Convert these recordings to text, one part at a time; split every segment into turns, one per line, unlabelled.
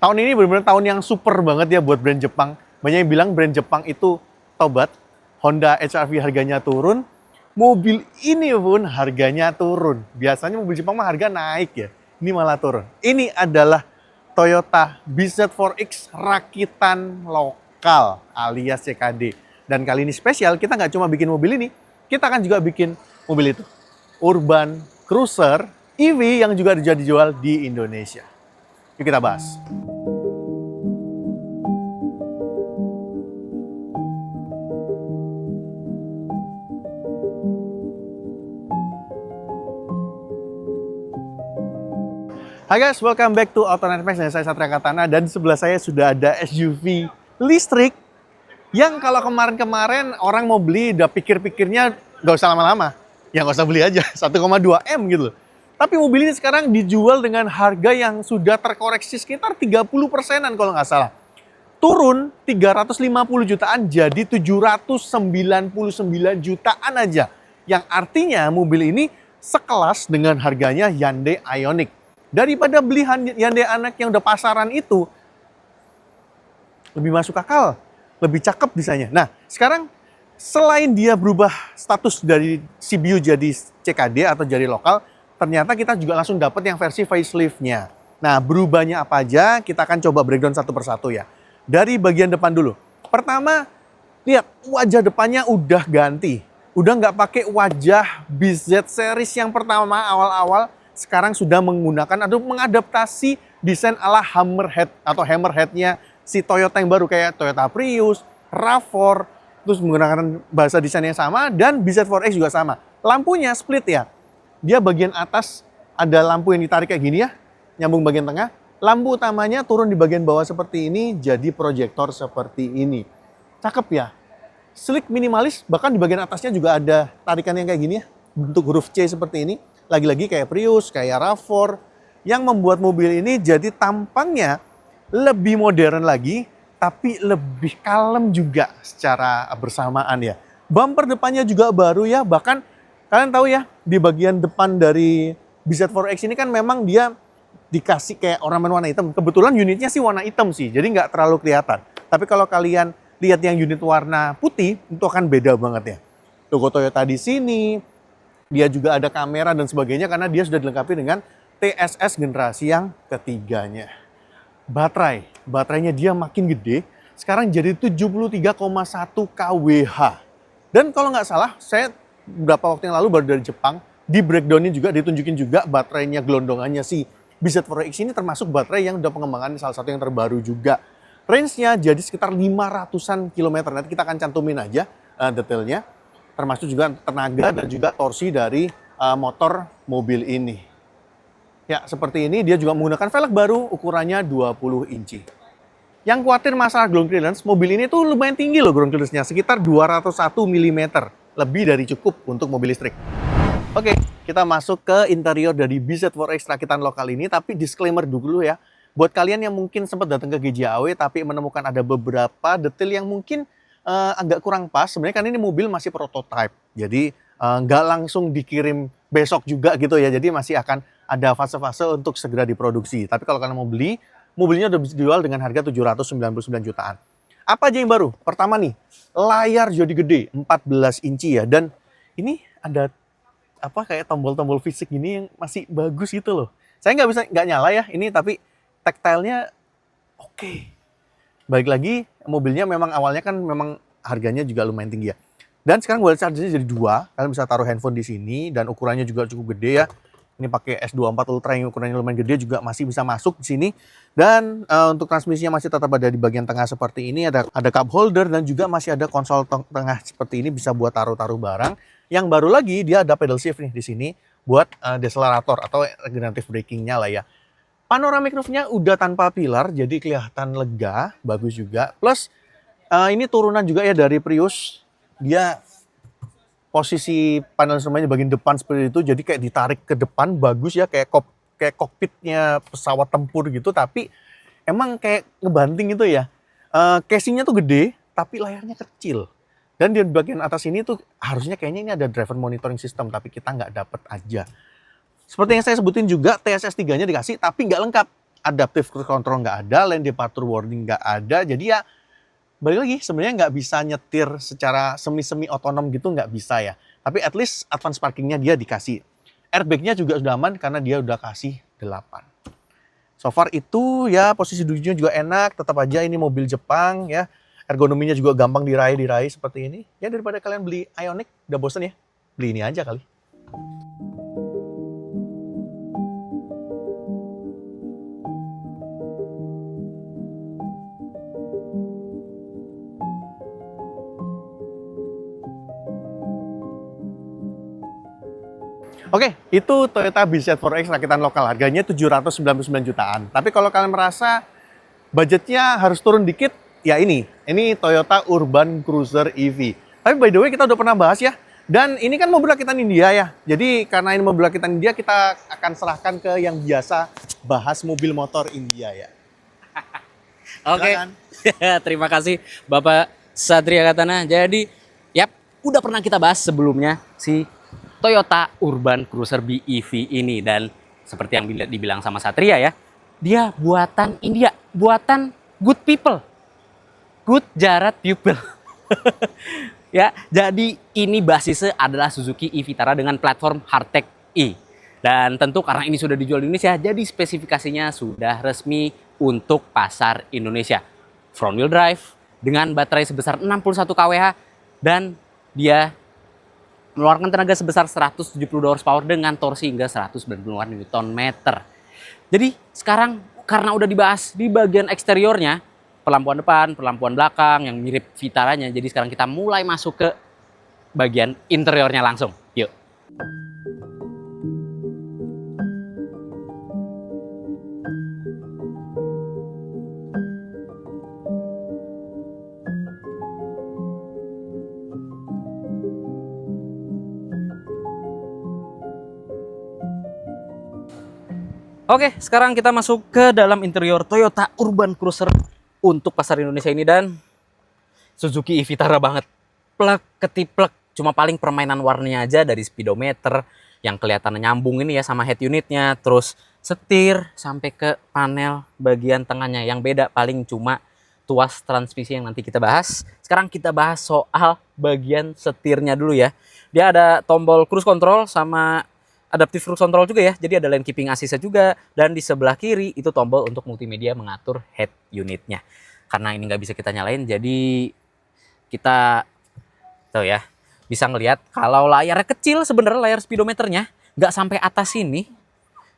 Tahun ini benar-benar tahun yang super banget ya buat brand Jepang. Banyak yang bilang brand Jepang itu tobat. Honda HR-V harganya turun. Mobil ini pun harganya turun. Biasanya mobil Jepang mah harga naik ya. Ini malah turun. Ini adalah Toyota BZ4X rakitan lokal alias CKD. Dan kali ini spesial, kita nggak cuma bikin mobil ini, kita akan juga bikin mobil itu. Urban Cruiser EV yang juga dijual di Indonesia. Yuk kita bahas. Hai guys, welcome back to Autonet Max dan saya Satria Katana, dan di sebelah saya sudah ada SUV listrik yang kalau kemarin-kemarin orang mau beli udah pikir-pikirnya nggak usah lama-lama. Ya nggak usah beli aja, 1,2 M gitu. Tapi mobil ini sekarang dijual dengan harga yang sudah terkoreksi sekitar 30%-an kalau nggak salah. Turun 350 jutaan jadi 799 jutaan aja. Yang artinya mobil ini sekelas dengan harganya Hyundai Ioniq. Daripada beli Hyundai Ioniq yang udah pasaran itu, lebih masuk akal, lebih cakep desainnya. Nah, sekarang selain dia berubah status dari CBU jadi CKD atau jadi lokal, ternyata kita juga langsung dapat yang versi facelift-nya. Nah, berubahnya apa aja, kita akan coba breakdown satu persatu ya. Dari bagian depan dulu. Pertama, lihat wajah depannya udah ganti. Udah nggak pakai wajah BZ series yang pertama awal-awal, sekarang sudah menggunakan atau mengadaptasi desain ala Hammerhead atau Hammerhead-nya si Toyota yang baru kayak Toyota Prius, RAV4, terus menggunakan bahasa desain yang sama, dan BZ4X juga sama. Lampunya split ya. Dia bagian atas ada lampu yang ditarik kayak gini ya, nyambung bagian tengah. Lampu utamanya turun di bagian bawah seperti ini, jadi proyektor seperti ini. Cakep ya. Sleek minimalis, bahkan di bagian atasnya juga ada tarikan yang kayak gini ya, bentuk huruf C seperti ini. Lagi-lagi kayak Prius, kayak RAV4, yang membuat mobil ini jadi tampangnya lebih modern lagi, tapi lebih kalem juga secara bersamaan ya. Bumper depannya juga baru ya, bahkan kalian tahu ya, di bagian depan dari BZ4X ini kan memang dia dikasih kayak ornamen warna hitam. Kebetulan unitnya sih warna hitam sih, jadi nggak terlalu kelihatan. Tapi kalau kalian lihat yang unit warna putih, itu akan beda banget ya. Logo Toyota di sini, dia juga ada kamera dan sebagainya karena dia sudah dilengkapi dengan TSS generasi yang ketiganya. Baterainya dia makin gede, sekarang jadi 73,1 kWh. Dan kalau nggak salah, saya beberapa waktu yang lalu baru dari Jepang, di breakdown-nya juga ditunjukin juga baterainya gelondongannya si BZ4X ini termasuk baterai yang udah pengembangan salah satu yang terbaru juga. Range-nya jadi sekitar 500-an kilometer. Nanti kita akan cantumin aja detailnya. Termasuk juga tenaga dan juga torsi dari motor mobil ini. Ya, seperti ini dia juga menggunakan velg baru ukurannya 20 inci. Yang khawatir masalah ground clearance, mobil ini tuh lumayan tinggi loh ground clearance-nya, sekitar 201 mm. Lebih dari cukup untuk mobil listrik. Oke, kita masuk ke interior dari BZ4X rakitan lokal ini, tapi disclaimer dulu ya. Buat kalian yang mungkin sempat datang ke GJAW tapi menemukan ada beberapa detail yang mungkin agak kurang pas. Sebenarnya kan ini mobil masih prototype, jadi nggak langsung dikirim besok juga gitu ya. Jadi masih akan ada fase-fase untuk segera diproduksi. Tapi kalau kalian mau beli, mobilnya udah bisa dijual dengan harga 799 jutaan. Apa aja yang baru? Pertama nih, layar jadi gede, 14 inci ya. Dan ini ada apa kayak tombol-tombol fisik gini yang masih bagus gitu loh. Saya nggak nyala ya ini, tapi tactile-nya oke. Baik lagi, mobilnya memang awalnya kan memang harganya juga lumayan tinggi ya. Dan sekarang wireless charger-nya jadi 2, kalian bisa taruh handphone di sini dan ukurannya juga cukup gede ya. Ini pakai S24 Ultra yang ukurannya lumayan gede juga masih bisa masuk di sini. Dan untuk transmisinya masih tetap ada di bagian tengah seperti ini, ada cup holder dan juga masih ada konsol tengah seperti ini bisa buat taruh-taruh barang. Yang baru lagi dia ada pedal shift nih di sini buat deselerator atau regenerative braking-nya lah ya. Panoramic roof-nya udah tanpa pilar, jadi kelihatan lega, bagus juga. Plus ini turunan juga ya dari Prius. Dia posisi panel instrumennya bagian depan seperti itu, jadi kayak ditarik ke depan, bagus ya, kayak kokpitnya pesawat tempur gitu. Tapi emang kayak ngebanting gitu ya. Casingnya tuh gede, tapi layarnya kecil. Dan di bagian atas ini tuh harusnya kayaknya ini ada driver monitoring system, tapi kita nggak dapet aja. Seperti yang saya sebutin juga, TSS 3-nya dikasih, tapi nggak lengkap. adaptive cruise control nggak ada, lane departure warning nggak ada. Jadi ya balik lagi sebenarnya nggak bisa nyetir secara semi-semi otonom gitu, nggak bisa ya. Tapi at least advance parkingnya dia dikasih. Airbagnya juga sudah aman karena dia udah kasih 8. So far itu ya posisi duduknya juga enak, tetap aja ini mobil Jepang ya. Ergonominya juga gampang diraih seperti ini. Ya daripada kalian beli Ioniq, udah bosen ya, beli ini aja kali. Oke, itu Toyota BZ4X rakitan lokal. Harganya 799 jutaan. Tapi kalau kalian merasa budgetnya harus turun dikit, ya ini Toyota Urban Cruiser EV. Tapi by the way kita udah pernah bahas ya. Dan ini kan mobil rakitan India ya. Jadi karena ini mobil rakitan India, kita akan serahkan ke yang biasa bahas mobil motor India ya.
Oke, terima kasih Bapak Satria Katana. Jadi, yap, udah pernah kita bahas sebelumnya si Toyota Urban Cruiser BEV ini. Dan seperti yang dibilang sama Satria ya, dia buatan India, buatan good people, good Jarat people. Ya, jadi ini basisnya adalah Suzuki e-Vitara dengan platform Hardtech E. Dan tentu karena ini sudah dijual di Indonesia, jadi spesifikasinya sudah resmi untuk pasar Indonesia. Front wheel drive dengan baterai sebesar 61 kWh dan dia mengeluarkan tenaga sebesar 170 horsepower dengan torsi hingga 190 Nm. Jadi sekarang karena udah dibahas di bagian eksteriornya, pelampuan depan, pelampuan belakang yang mirip Vitaranya. Jadi sekarang kita mulai masuk ke bagian interiornya langsung. Yuk. Oke, sekarang kita masuk ke dalam interior Toyota Urban Cruiser untuk pasar Indonesia ini, dan Suzuki e-Vitara banget. Plek ketiplek, cuma paling permainan warnanya aja dari speedometer yang kelihatan nyambung ini ya sama head unitnya, terus setir sampai ke panel bagian tengahnya. Yang beda paling cuma tuas transmisi yang nanti kita bahas. Sekarang kita bahas soal bagian setirnya dulu ya. Dia ada tombol cruise control sama adaptive cruise control juga ya. Jadi ada lane keeping assist juga, dan di sebelah kiri itu tombol untuk multimedia mengatur head unitnya. Karena ini nggak bisa kita nyalain, jadi kita tuh ya bisa ngelihat kalau layarnya kecil, sebenarnya layar speedometernya nggak sampai atas sini.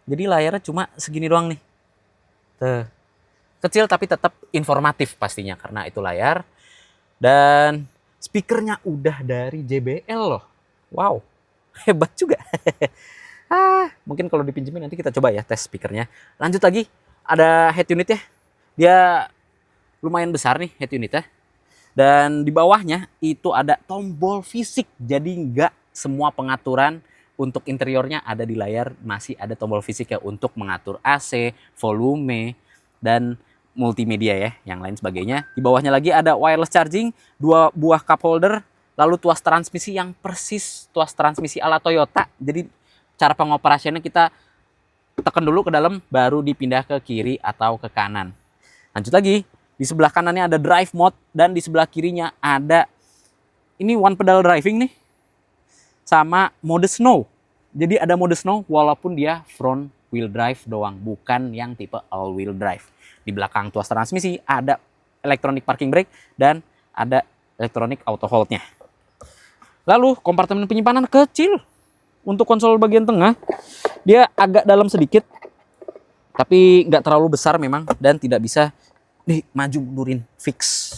Jadi layarnya cuma segini doang nih. Tuh. Kecil tapi tetap informatif pastinya karena itu layar. Dan speakernya udah dari JBL loh. Wow, hebat juga. Mungkin kalau dipinjemin nanti kita coba ya tes speakernya. Lanjut lagi, ada head unitnya. Dia lumayan besar nih head unitnya. Dan di bawahnya itu ada tombol fisik. Jadi nggak semua pengaturan untuk interiornya ada di layar. Masih ada tombol fisik ya untuk mengatur AC, volume, dan multimedia ya, yang lain sebagainya. Di bawahnya lagi ada wireless charging, 2 buah cup holder, lalu tuas transmisi yang persis tuas transmisi ala Toyota. Jadi cara pengoperasionnya kita tekan dulu ke dalam, baru dipindah ke kiri atau ke kanan. Lanjut lagi, di sebelah kanannya ada drive mode, dan di sebelah kirinya ada ini one pedal driving nih, sama mode snow. Jadi ada mode snow walaupun dia front wheel drive doang, bukan yang tipe all wheel drive. Di belakang tuas transmisi ada electronic parking brake dan ada electronic auto hold-nya. Lalu kompartemen penyimpanan kecil. Untuk konsol bagian tengah, dia agak dalam sedikit, tapi nggak terlalu besar memang, dan tidak bisa maju mundurin fix.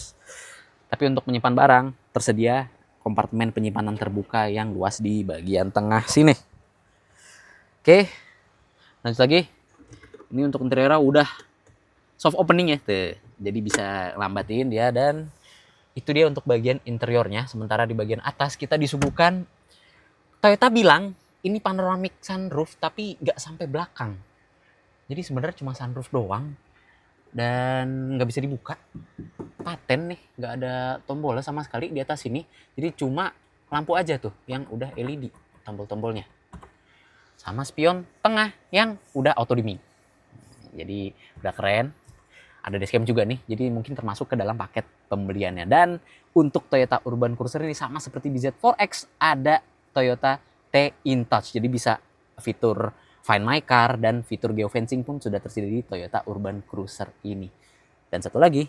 Tapi untuk menyimpan barang, tersedia kompartemen penyimpanan terbuka yang luas di bagian tengah sini. Oke, lanjut lagi. Ini untuk interiornya udah soft opening ya, tuh. Jadi bisa lambatin dia, dan itu dia untuk bagian interiornya. Sementara di bagian atas kita disuguhkan, Toyota bilang ini panoramic sunroof tapi nggak sampai belakang. Jadi sebenarnya cuma sunroof doang dan nggak bisa dibuka. Paten nih, nggak ada tombolnya sama sekali di atas sini. Jadi cuma lampu aja tuh yang udah LED tombol-tombolnya. Sama spion tengah yang udah auto dimming. Jadi udah keren. Ada dashcam juga nih, jadi mungkin termasuk ke dalam paket pembeliannya. Dan untuk Toyota Urban Cruiser ini sama seperti di Z4X, ada Toyota T-InTouch. Jadi bisa fitur Find My Car dan fitur geofencing pun sudah tersedia di Toyota Urban Cruiser ini. Dan satu lagi,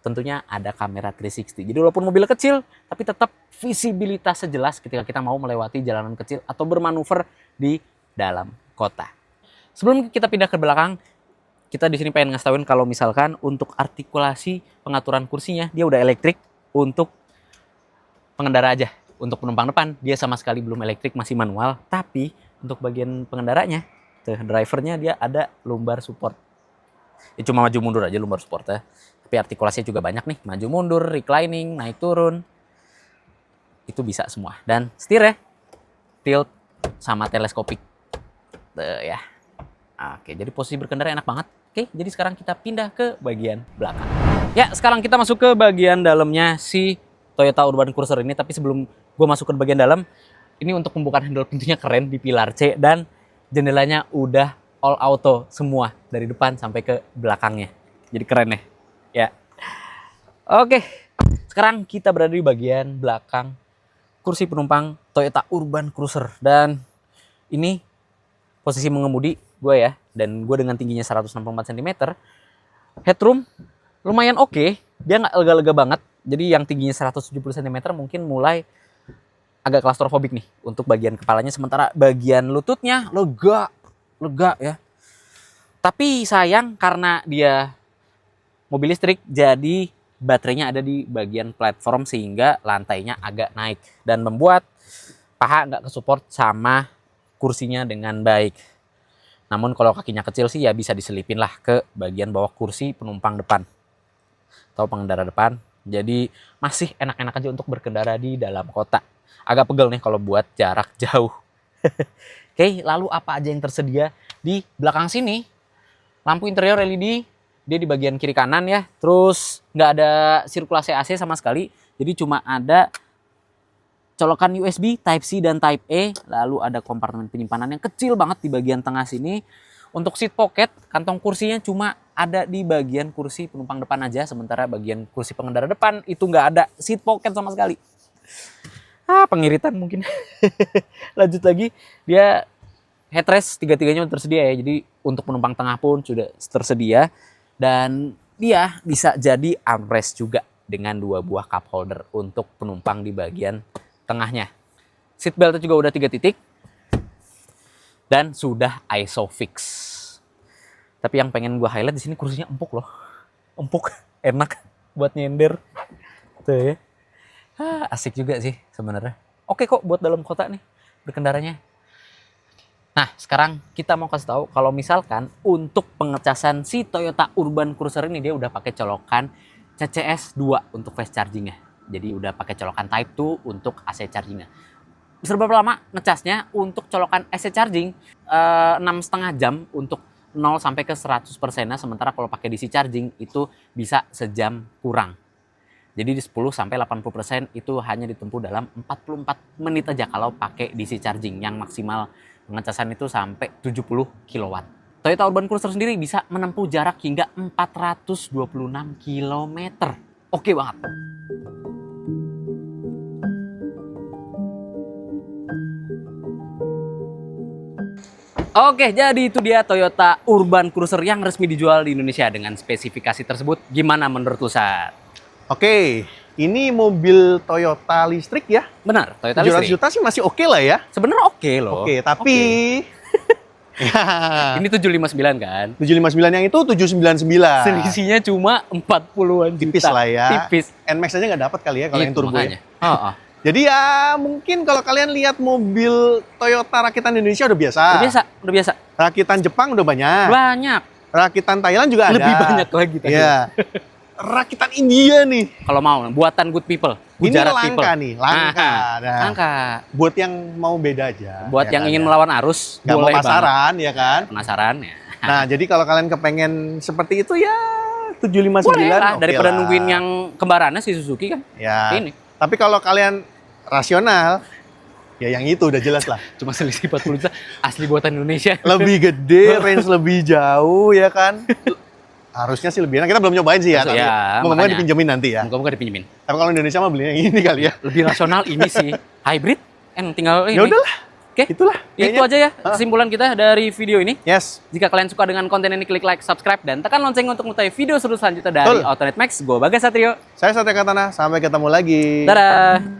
tentunya ada kamera 360. Jadi walaupun mobilnya kecil, tapi tetap visibilitasnya jelas ketika kita mau melewati jalanan kecil atau bermanuver di dalam kota. Sebelum kita pindah ke belakang, kita di sini pengen ngasih tauin kalau misalkan untuk artikulasi pengaturan kursinya dia udah elektrik untuk pengendara aja. Untuk penumpang depan dia sama sekali belum elektrik, masih manual. Tapi untuk bagian pengendaranya, drivernya dia ada lumbar support. Ya cuma maju mundur aja lumbar supportnya. Tapi artikulasinya juga banyak nih, maju mundur, reclining, naik turun. Itu bisa semua. Dan setirnya tilt sama teleskopik. Ya. Oke, jadi posisi berkendara enak banget. Oke, jadi sekarang kita pindah ke bagian belakang. Ya, sekarang kita masuk ke bagian dalamnya si Toyota Urban Cruiser ini. Tapi sebelum gue masuk ke bagian dalam, ini untuk pembukaan handle pintunya keren di pilar C. Dan jendelanya udah all auto semua. Dari depan sampai ke belakangnya. Jadi keren ya. Ya. Oke, sekarang kita berada di bagian belakang kursi penumpang Toyota Urban Cruiser. Dan ini posisi mengemudi gue ya, dan gue dengan tingginya 164 cm, headroom lumayan oke. Dia nggak lega-lega banget. Jadi yang tingginya 170 cm mungkin mulai agak klaustrofobik nih untuk bagian kepalanya, sementara bagian lututnya lega ya. Tapi sayang karena dia mobil listrik, jadi baterainya ada di bagian platform sehingga lantainya agak naik dan membuat paha nggak kesupport sama kursinya dengan baik. Namun kalau kakinya kecil sih ya bisa diselipin lah ke bagian bawah kursi penumpang depan atau pengendara depan. Jadi masih enak-enak aja untuk berkendara di dalam kota. Agak pegel nih kalau buat jarak jauh. Oke, lalu apa aja yang tersedia di belakang sini? Lampu interior LED, dia di bagian kiri kanan ya. Terus nggak ada sirkulasi AC sama sekali. Jadi cuma ada colokan USB Type-C dan Type-E, lalu ada kompartemen penyimpanan yang kecil banget di bagian tengah sini. Untuk seat pocket, kantong kursinya cuma ada di bagian kursi penumpang depan aja, sementara bagian kursi pengendara depan itu nggak ada seat pocket sama sekali. Pengiritan mungkin. Lanjut lagi, dia headrest tiga-tiganya udah tersedia ya, jadi untuk penumpang tengah pun sudah tersedia. Dan dia bisa jadi armrest juga dengan 2 buah cup holder untuk penumpang di bagian tengahnya. Seat beltnya juga udah 3 titik dan sudah ISOFIX. Tapi yang pengen gue highlight di sini kursinya empuk loh, empuk, enak buat nyender. Tuh ya, asik juga sih sebenarnya. Oke kok buat dalam kota nih berkendaranya. Nah sekarang kita mau kasih tahu kalau misalkan untuk pengecasan si Toyota Urban Cruiser ini dia udah pakai colokan CCS 2 untuk fast chargingnya. Jadi udah pakai colokan Type 2 untuk AC chargingnya. Berapa lama ngecasnya? Untuk colokan AC charging 6,5 jam untuk 0 sampai ke 100%. Sementara kalau pakai DC charging itu bisa sejam kurang. Jadi di 10 sampai 80% itu hanya ditempuh dalam 44 menit aja kalau pakai DC charging. Yang maksimal pengecasan itu sampai 70 kW. Toyota Urban Cruiser sendiri bisa menempuh jarak hingga 426 km. Oke banget. Oke, jadi itu dia Toyota Urban Cruiser yang resmi dijual di Indonesia dengan spesifikasi tersebut. Gimana menurut lu, Sat?
Oke, ini mobil Toyota listrik ya?
Benar, Toyota
700
listrik.
juta sih masih oke lah ya.
Sebenarnya oke loh.
Oke, tapi
Ini 759 kan?
759 yang itu 799.
Selisihnya cuma 40-an juta.
Tipis lah ya.
Tipis.
NMAX aja nggak dapat kali ya kalau yang turbo
makanya.
ya. Jadi ya mungkin kalau kalian lihat mobil Toyota rakitan Indonesia udah biasa.
Udah biasa.
Rakitan Jepang udah banyak.
Banyak.
Rakitan Thailand juga ada.
Lebih banyak lagi tadi.
Iya. Rakitan India nih.
Kalau mau, buatan good people.
Ini
Gujarat
langka
people.
nih, langka. Nah,
Langka.
buat yang mau beda aja.
Buat
ya
yang
kan,
ingin
ya.
melawan arus,
Nggak mau
boleh banget.
pasaran ya kan.
Penasaran ya.
Nah, jadi kalau kalian kepengen seperti itu ya 759
Boleh lah,
oke
daripada
lah.
nungguin yang kembarannya si Suzuki kan.
Ya.
Ini.
Tapi kalau kalian rasional Ya yang itu udah jelas lah.
Cuma selisih 40 juta, asli buatan Indonesia.
Lebih gede, range lebih jauh ya kan. Harusnya sih lebih enak. Kita belum nyobain sih ya.
Harus,
Tapi
ya,
moga-moga
makanya.
dipinjemin nanti ya.
Moga-moga dipinjemin.
Tapi kalau Indonesia mah belinya yang ini kali ya.
Lebih rasional ini sih hybrid, tinggal ini.
Ya udahlah.
Oke,
Itulah.
itu
kayaknya.
aja ya kesimpulan kita dari video ini.
Yes.
Jika kalian suka dengan konten ini, klik like, subscribe, dan tekan lonceng untuk mengetahui video seru selanjutnya dari
Betul.
Autonet Max. Gue Bagas Satrio.
Saya Satya Katana. Sampai ketemu lagi.
Dadah!